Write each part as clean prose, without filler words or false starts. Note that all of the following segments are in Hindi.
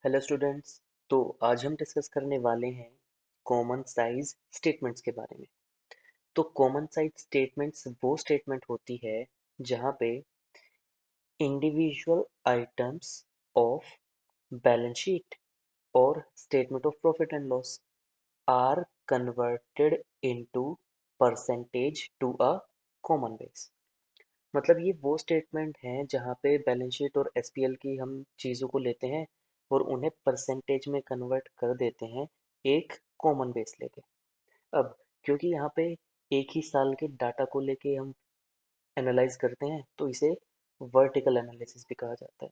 Hello students. तो आज हम डिस्कस करने वाले हैं कॉमन साइज स्टेटमेंट्स के बारे में। तो कॉमन साइज स्टेटमेंट्स वो स्टेटमेंट होती है जहाँ पे individual items of balance sheet और statement of profit and loss are converted into percentage to a common base. मतलब ये वो स्टेटमेंट हैं जहाँ पे बैलेंस शीट और एसपीएल की हम चीज़ों को लेते हैं और उन्हें परसेंटेज में कन्वर्ट कर देते हैं एक कॉमन बेस लेके। अब क्योंकि यहाँ पे एक ही साल के डाटा को लेके हम एनालाइज करते हैं तो इसे वर्टिकल एनालिसिस भी कहा जाता है।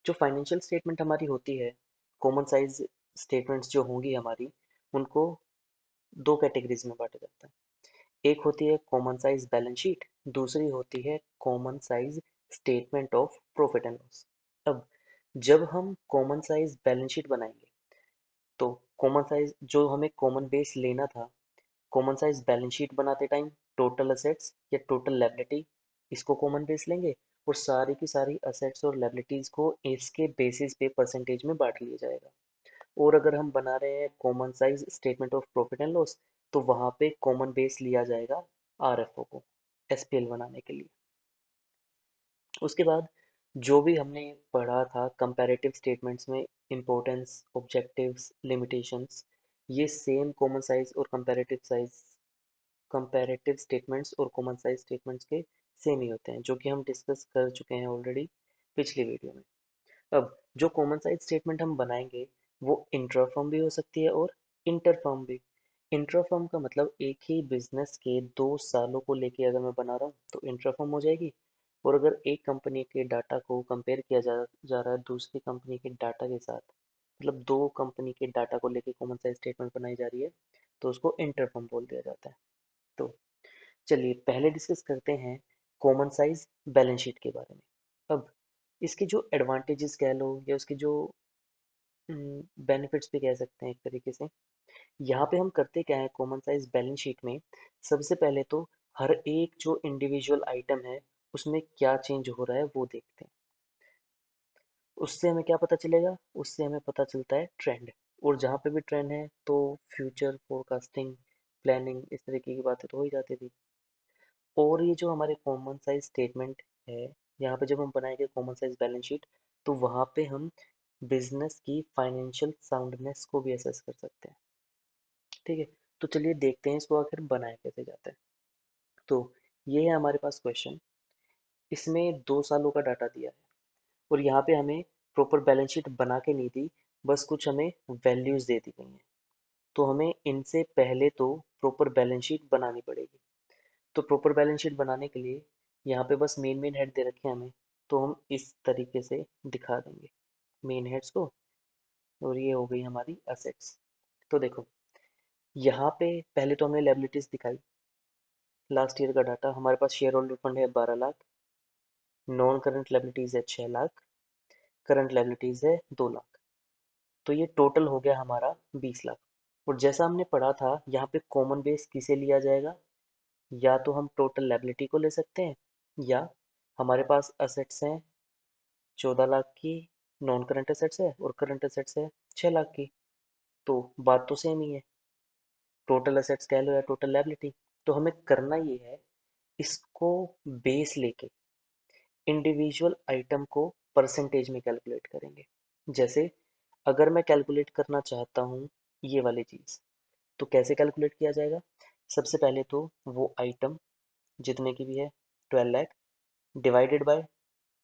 जो फाइनेंशियल स्टेटमेंट हमारी होती है, कॉमन साइज स्टेटमेंट्स जो होंगी हमारी, उनको दो कैटेगरीज में बांटा जाता है। एक होती है कॉमन साइज बैलेंस शीट, दूसरी होती है common size statement of profit and loss. अब जब हम कॉमन साइज बैलेंस शीट बनाएंगे तो कॉमन साइज जो हमें कॉमन बेस लेना था, कॉमन साइज बैलेंस शीट बनाते टाइम टोटल असेट्स या टोटल लायबिलिटी, इसको कॉमन बेस लेंगे और सारी की सारी असेट्स और लायबिलिटीज को इसके बेसिस पे परसेंटेज में बांट लिया जाएगा। और अगर हम बना रहे हैं common size statement of profit and loss तो वहां पे कॉमन बेस लिया जाएगा आरएफओ को एसपीएल बनाने के लिए। उसके बाद जो भी हमने पढ़ा था कंपैरेटिव स्टेटमेंट्स में, इंपॉर्टेंस, ऑब्जेक्टिव्स, लिमिटेशंस, ये सेम कॉमन साइज और कंपैरेटिव स्टेटमेंट्स और कॉमन साइज स्टेटमेंट्स के सेम ही होते हैं, जो कि हम डिस्कस कर चुके हैं ऑलरेडी पिछली वीडियो में। अब जो कॉमन साइज स्टेटमेंट हम बनाएंगे वो इंट्रा फर्म भी हो सकती है और इंटर फर्म भी। इंट्रा फर्म का मतलब एक ही बिजनेस के 2 सालों को लेके अगर मैं बना रहा हूँ तो इंट्रा फर्म हो जाएगी। और अगर एक कंपनी के डाटा को कंपेयर किया जा रहा है दूसरी कंपनी के डाटा के साथ, मतलब दो कंपनी के डाटा को लेके कॉमन साइज स्टेटमेंट बनाई जा रही है, तो उसको इंटर फर्म बोल दिया जाता है। तो चलिए पहले डिस्कस करते हैं कॉमन साइज बैलेंस शीट के बारे में। अब इसके जो एडवांटेजेस कह लो या उसके जो बेनिफिट्स भी कह सकते हैं एक तरीके से, यहाँ पे हम करते क्या है कॉमन साइज बैलेंस शीट में। सबसे पहले तो हर एक जो इंडिविजुअल आइटम है उसमें क्या चेंज हो रहा है वो देखते हैं। उससे हमें क्या पता चलेगा, उससे हमें पता चलता है ट्रेंड। और जहाँ पे भी ट्रेंड है तो फ्यूचर फोरकास्टिंग, प्लानिंग, इस तरीके की बातें तो हो ही जाती थी। और ये जो हमारे कॉमन साइज स्टेटमेंट है, यहाँ पे जब हम बनाएंगे कॉमन साइज बैलेंस शीट तो वहाँ पे हम बिजनेस की फाइनेंशियल साउंडनेस को भी असेस कर सकते हैं। ठीक है, तो चलिए देखते हैं इसको आखिर बनाया कैसे जाता है। तो ये है हमारे पास क्वेश्चन। इसमें 2 सालों का डाटा दिया है और यहाँ पे हमें प्रॉपर बैलेंस शीट बना के नहीं दी, बस कुछ हमें वैल्यूज दे दी गई हैं। तो हमें इनसे पहले तो प्रॉपर बैलेंस शीट बनानी पड़ेगी। तो प्रॉपर बैलेंस शीट बनाने के लिए यहाँ पे बस मेन मेन हेड दे रखे हैं हमें, तो हम इस तरीके से दिखा देंगे मेन हेड्स को। और ये हो गई हमारी असेट्स। तो देखो यहाँ पे पहले तो हमने लायबिलिटीज दिखाई। लास्ट ईयर का डाटा हमारे पास शेयर होल्डर फंड है 12 लाख, नॉन करंट लायबिलिटीज है 6 लाख, करंट लायबिलिटीज है 2 लाख। तो ये टोटल हो गया हमारा 20 लाख। और जैसा हमने पढ़ा था यहाँ पे कॉमन बेस किसे लिया जाएगा, या तो हम टोटल लायबिलिटी को ले सकते हैं या हमारे पास असेट्स हैं 14 लाख की, नॉन करंट असेट्स है और करंट असेट्स है 6 लाख की। तो बात तो सेम ही है, टोटल असेट्स कह लो या टोटल लायबिलिटी। तो हमें करना ये है, इसको बेस लेके इंडिविजुअल आइटम को परसेंटेज में कैलकुलेट करेंगे। जैसे अगर मैं कैलकुलेट करना चाहता हूँ ये वाली चीज़, तो कैसे कैलकुलेट किया जाएगा। सबसे पहले तो वो आइटम जितने की भी है 12 lakh divided by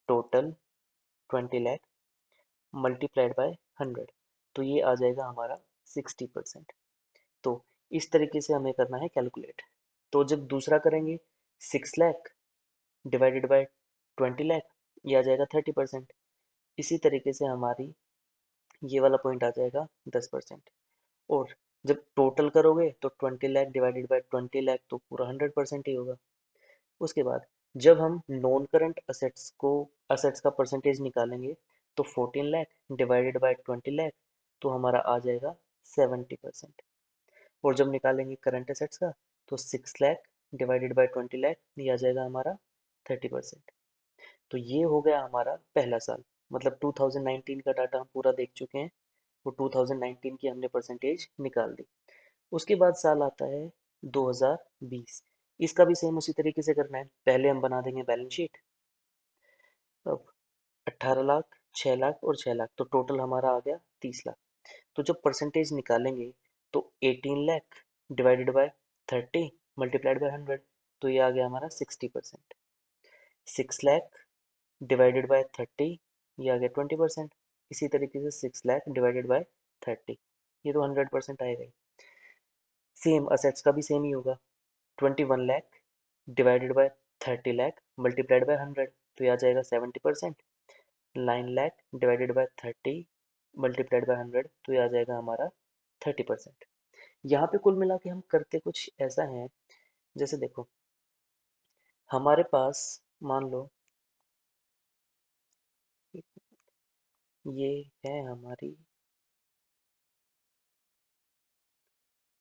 total 20 lakh multiplied by 100, तो ये आ जाएगा हमारा 60%। तो इस तरीके से हमें करना है कैलकुलेट। तो जब दूसरा करेंगे 6 लाख डिवाइडेड बाय 20 लाख, ये आ जाएगा 30%। इसी तरीके से हमारी ये वाला पॉइंट आ जाएगा 10%। और जब टोटल करोगे तो 20 लाख डिवाइडेड बाय 20 लाख तो पूरा 100% ही होगा। उसके बाद जब हम नॉन करंट असेट्स का परसेंटेज निकालेंगे तो 14 लाख डिवाइडेड बाय 20 लाख तो हमारा आ जाएगा 70%। और जब निकालेंगे करंट असेट्स का तो 6 लाख डिवाइडेड बाय 20 लाख ये आ जाएगा हमारा 30%। तो ये हो गया हमारा पहला साल, मतलब 2019 का डाटा हम पूरा देख चुके हैं, वो 2019 की हमने परसेंटेज निकाल दी। उसके बाद साल आता है 2020। इसका भी सेम उसी तरीके से करना है। पहले हम बना देंगे बैलेंस शीट। अब 18 लाख, 6 लाख और 6 लाख, तो टोटल हमारा आ गया 30 लाख। तो जब परसेंटेज निकालेंगे तो 18 lakh divided by 30 multiplied by 100, तो ये आ गया हमारा 60%। 6 लाख डिवाइडेड बाय 30, ये आ गया 20%। इसी तरीके से 6 लाख डिवाइडेड बाय 30, ये तो 100% आएगा ही। सेम असेट्स का भी सेम ही होगा। 21 lakh divided by 30 lakh multiplied by 100, तो ये आ जाएगा 70%। 9 lakh divided by 30 multiplied by 100, तो ये आ जाएगा हमारा 30%। यहाँ पे कुल मिला के हम करते कुछ ऐसा है, जैसे देखो हमारे पास, मान लो ये है हमारी,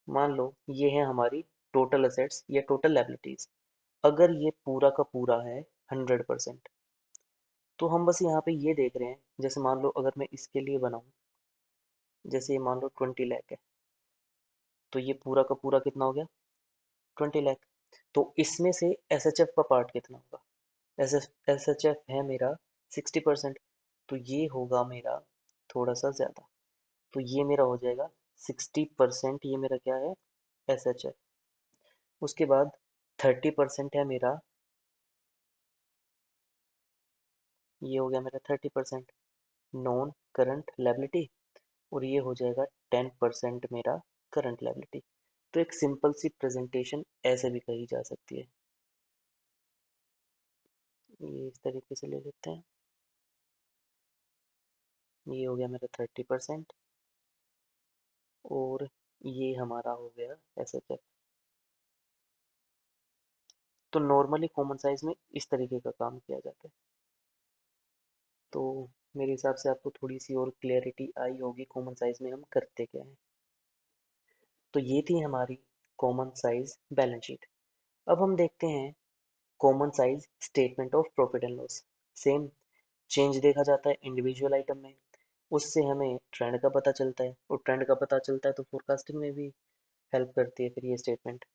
मान लो ये है हमारी टोटल असेट्स या टोटल लायबिलिटीज। अगर ये पूरा का पूरा है 100%, तो हम बस यहाँ पे ये देख रहे हैं, जैसे मान लो अगर मैं इसके लिए बनाऊं, जैसे ये मान लो 20 लाख है, तो ये पूरा का पूरा कितना हो गया 20 लाख। तो इसमें से एस एच एफ का पार्ट कितना होगा? एस एच एफ है मेरा 60%, तो ये होगा मेरा थोड़ा सा ज़्यादा। तो ये मेरा हो जाएगा 60%, ये मेरा क्या है एस एच एफ। उसके बाद 30% है मेरा, ये हो गया मेरा 30% नॉन करंट लायबिलिटी, और ये हो जाएगा 10% मेरा करंट लायबिलिटी। तो एक सिंपल सी प्रेजेंटेशन ऐसे भी कही जा सकती है, ये इस तरीके से ले लेते हैं। ये हो गया मेरा 30%, और ये हमारा हो गया एस एच एफ। तो नॉर्मली कॉमन साइज में इस तरीके का काम किया जाता है। तो मेरे हिसाब से आपको थोड़ी सी और क्लैरिटी आई होगी कॉमन साइज में हम करते क्या हैं। तो ये थी हमारी कॉमन साइज बैलेंस शीट। अब हम देखते हैं common size statement of profit and loss. Same change देखा जाता है इंडिविजुअल आइटम में, उससे हमें ट्रेंड का पता चलता है, और ट्रेंड का पता चलता है तो फोरकास्टिंग में भी हेल्प करती है फिर ये स्टेटमेंट।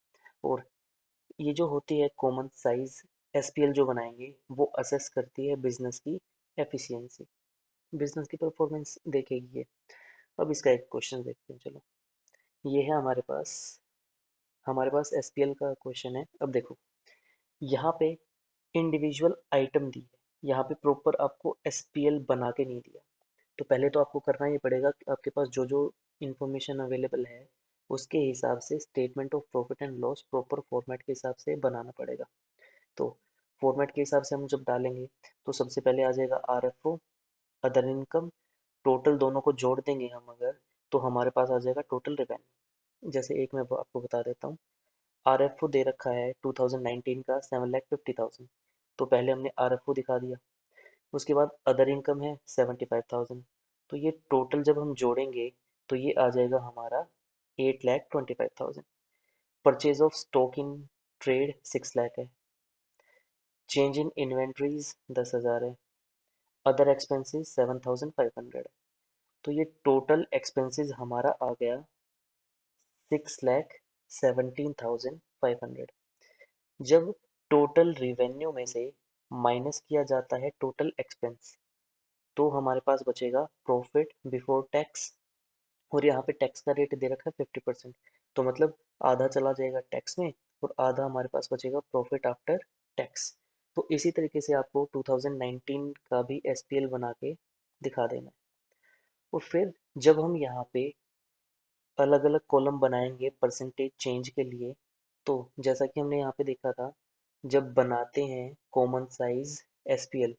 और ये जो होती है कॉमन साइज एसपीएल जो बनाएंगे, वो असेस करती है बिजनेस की एफिशिएंसी, बिजनेस की परफॉर्मेंस देखेगी ये। अब इसका एक क्वेश्चन देखते हैं, चलो। ये है हमारे पास एसपीएल का क्वेश्चन है। अब देखो यहाँ पे इंडिविजुअल आइटम दी है, यहाँ पे प्रॉपर आपको एसपीएल बना के नहीं दिया। तो पहले तो आपको करना ये पड़ेगा कि आपके पास जो जो इंफॉर्मेशन अवेलेबल है उसके हिसाब से statement of profit and loss proper format के हिसाब से बनाना पड़ेगा। तो फॉर्मेट के हिसाब से हम जब डालेंगे तो सबसे पहले आ जाएगा आरएफओ, अदर इनकम, टोटल दोनों को जोड़ देंगे हम अगर, तो हमारे पास आ जाएगा टोटल रेवेन्यू। जैसे एक मैं आपको बता देता हूँ, आरएफओ दे रखा है 2019 का 7,50,000, तो पहले हमने आरएफओ दिखा दिया। उसके बाद अदर इनकम है 75,000, तो ये टोटल जब हम जोड़ेंगे तो ये आ जाएगा हमारा 8,25,000। Purchase of stock in trade 6 lakh है। चेंज इन इन्वेंट्रीज 10,000 है। अदर एक्सपेंसेस 7,500 है। तो ये टोटल एक्सपेंसेस हमारा आ गया 6,17,500। जब टोटल रिवेन्यू में से माइनस किया जाता है टोटल एक्सपेंस, तो हमारे पास बचेगा प्रॉफिट बिफोर टैक्स। और यहाँ पे टैक्स का रेट दे रखा है 50%, तो मतलब आधा चला जाएगा टैक्स में और आधा हमारे पास बचेगा प्रॉफिट आफ्टर टैक्स। तो इसी तरीके से आपको 2019 का भी एसपीएल बना के दिखा देना है। और फिर जब हम यहाँ पे अलग अलग कॉलम बनाएंगे परसेंटेज चेंज के लिए, तो जैसा कि हमने यहाँ पे देखा था, जब बनाते हैं कॉमन साइज एसपीएल,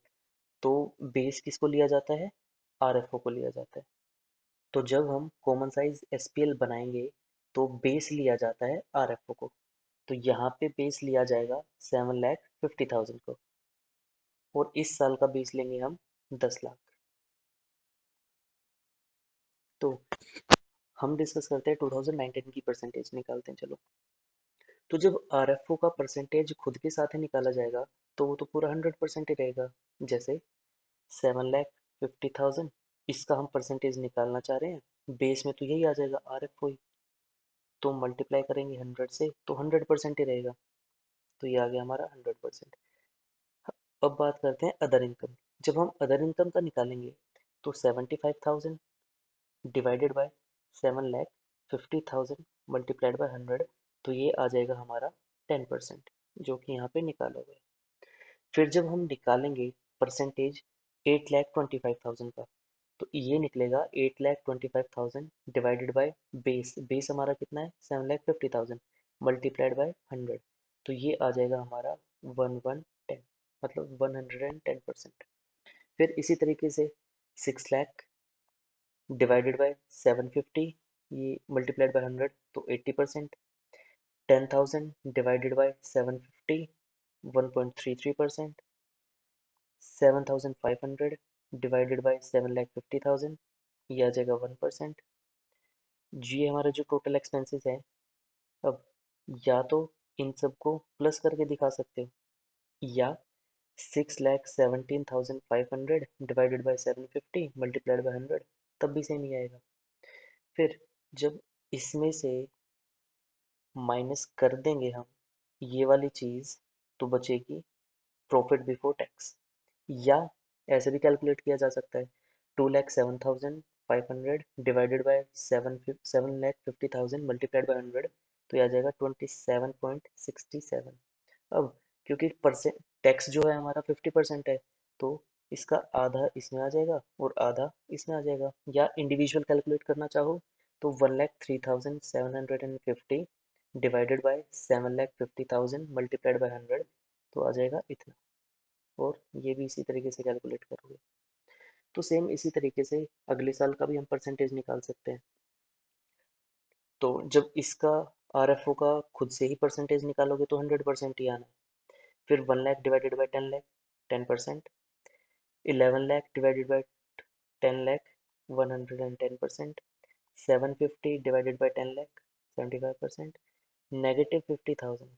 तो बेस किसको लिया जाता है? आरएफओ को लिया जाता है। तो जब हम कॉमन साइज एसपीएल बनाएंगे तो बेस लिया जाता है आरएफओ को। तो यहाँ पे बेस लिया जाएगा 7,50,000 को, और इस साल का बेस लेंगे हम 10 लाख। तो हम डिस्कस करते हैं 2019 की परसेंटेज निकालते हैं, चलो। तो जब आरएफओ का परसेंटेज खुद के साथ ही निकाला जाएगा तो वो तो पूरा 100% ही रहेगा। जैसे 7 लाख 50,000, इसका हम परसेंटेज निकालना चाह रहे हैं, बेस में तो यही आ जाएगा आर एफ ओ, तो मल्टीप्लाई करेंगे 100 से तो 100% ही रहेगा, तो ये आ गया हमारा 100%। अब बात करते हैं अदर इनकम। जब हम अदर इनकम का निकालेंगे तो 75,000 डिवाइडेड बाय 7,50,000 मल्टीप्लाइड बाय 100, तो ये आ जाएगा हमारा 10%, जो कि यहाँ पे निकाला हुआ है। फिर जब हम निकालेंगे परसेंटेज 8,25,000 का, तो ये निकलेगा 8,25,000 डिवाइडेड बाय बेस, बेस हमारा कितना है 7,50,000 मल्टीप्लाइड बाय 100, तो ये आ जाएगा हमारा 1110, मतलब 110%। फिर इसी तरीके से 6 लाख डिवाइडेड बाय 750, ये मल्टीप्लाइड बाय 100, तो 80%। 10,000 डिवाइडेड बाय 750, 1.33%। 7,500 डिवाइडेड बाय 7,50,000, ये आ जाएगा 1%। ये हमारा जो टोटल एक्सपेंसेस है। अब या तो इन सबको प्लस करके दिखा सकते हो, या 6,17,500 डिवाइडेड बाय 750 मल्टीप्लाइड बाय 100, तब भी सेम ही आएगा। फिर जब इसमें से माइनस कर देंगे हम ये वाली चीज़, तो बचेगी प्रॉफिट बिफोर टैक्स। या ऐसे भी कैलकुलेट किया जा सकता है, 2,07,500 डिवाइडेड बाय 7,50,000 मल्टीप्लाइड बाय 100, तो यह आ जाएगा 27.67। अब क्योंकि परसेंट टैक्स जो है हमारा 50% है, तो इसका आधा इसमें आ जाएगा और आधा इसमें आ जाएगा। या इंडिविजुअल कैलकुलेट करना चाहो तो 1,03,750 डिवाइडेड बाय 7,50,000 मल्टीप्लाइड बाय 100, तो आ जाएगा इतना। और ये भी इसी तरीके से कैलकुलेट करोगे, तो सेम इसी तरीके से अगले साल का भी हम परसेंटेज निकाल सकते हैं। तो जब इसका आरएफओ का खुद से ही परसेंटेज निकालोगे तो 100% ही आना है। फिर 1 lakh divided by 10 lakh, 10%। 11 lakh divided by 10 lakh, 110%। 750 divided by 10 lakh, 75%। -50,000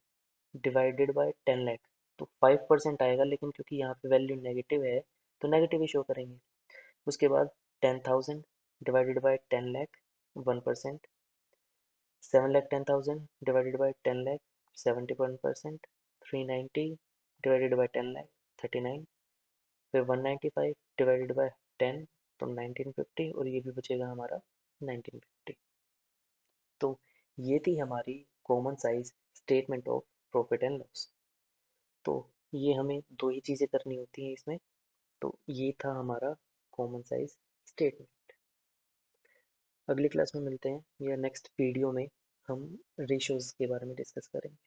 divided by 10 lakh, तो 5% आएगा, लेकिन क्योंकि यहाँ पे वैल्यू नेगेटिव है तो नेगेटिव ही शो करेंगे। उसके बाद 10,000 divided by 10 lakh, 1%। 7,10,000 divided by 10 lakh, 71%। 390 divided by 10 lakh, 39। फिर 195 डिवाइडेड बाय 10, तो 1950, और ये भी बचेगा हमारा 1950। तो ये थी हमारी common size statement of profit and loss. तो ये हमें दो ही चीज़ें करनी होती हैं इसमें। तो ये था हमारा कॉमन साइज स्टेटमेंट। अगली क्लास में मिलते हैं, या नेक्स्ट वीडियो में हम रेशियोज के बारे में डिस्कस करेंगे।